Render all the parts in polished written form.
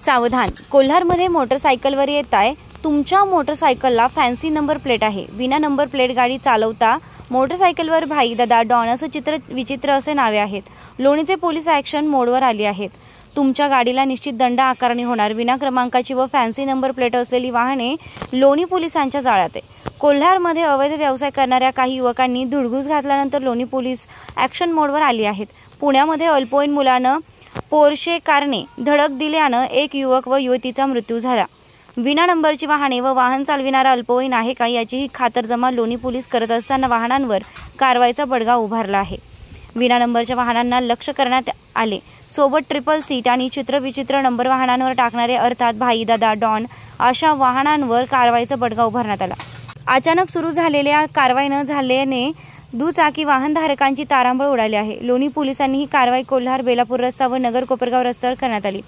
सावधान, कोल्हारमध्ये मोटरसायकलवर येताय, तुमच्या मोटरसायकलला फॅन्सी नंबर प्लेट आहे. विना नंबर प्लेट गाडी चालवता मोटरसायकलवर भाई, दादा, डॉन असं विचित्र असे नावे आहेत. लोणीचे पोलीस ॲक्शन मोडवर आली आहेत. तुमच्या गाडीला निश्चित दंड आकारणी होणार. विना क्रमांकाची व फॅन्सी नंबर प्लेट असलेली वाहने लोणी पोलिसांच्या जाळ्यात आहे. कोल्हारमध्ये अवैध व्यवसाय करणाऱ्या काही युवकांनी धुडगूस घातल्यानंतर लोणी पोलीस ॲक्शन मोडवर आली आहेत. पुण्यामध्ये अल्पवयीन मुलानं पोर्शे कारने धडक दिल्यानं एक युवक व युवतीचा मृत्यू झाला. विना नंबरची वाहने व वाहन चालविणारा अल्पवयीन आहे का याचीही खातरजमा लोणी पोलीस करत असताना वाहनांवर कारवाईचा बडगा उभारला आहे. विना नंबरच्या वाहनांना लक्ष करण्यात आले. सोबत ट्रिपल सीट आणि चित्रविचित्र नंबर वाहनांवर टाकणारे अर्थात भाई, दादा, डॉन अशा वाहनांवर कारवाईचा बडगा उभारण्यात आला. अचानक सुरू झालेल्या कारवाईनं झाल्याने दुचाकी वाहनधारकांची तारांबळ उडाली आहे. लोणी पोलिसांनी ही कारवाई कोल्हार, बेलापूर रस्ता व नगर कोपरगाव रस्त्यावर करण्यात आली.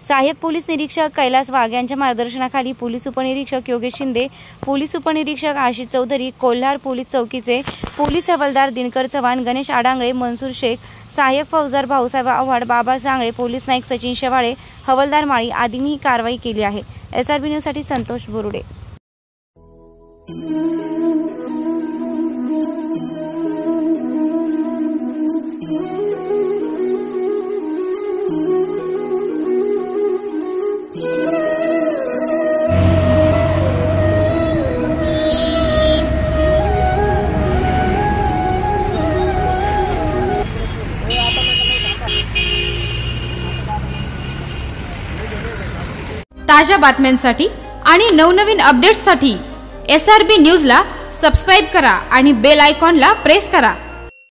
सहाय्यक पोलीस निरीक्षक कैलास वाघ यांच्या मार्गदर्शनाखाली पोलीस उपनिरीक्षक योगेश शिंदे, पोलीस उपनिरीक्षक आशिष चौधरी, कोल्हार पोलीस चौकीचे पोलीस हवालदार दिनकर चव्हाण, गणेश आडांगळे, मनसूर शेख, सहाय्यक फौजदार भाऊसाहेब आव्हाड, बाबा सांगळे, पोलीस नाईक सचिन शेवाळे, हवालदार माळी आदींनी ही कारवाई केली आहे. SRB न्यूजसाठी संतोष बोरुडे. ताज्या बातम्यांसाठी आणि नवनवीन अपडेट्ससाठी SRB न्यूजला सबस्क्राइब करा आणि बेल आयकॉनला प्रेस करा.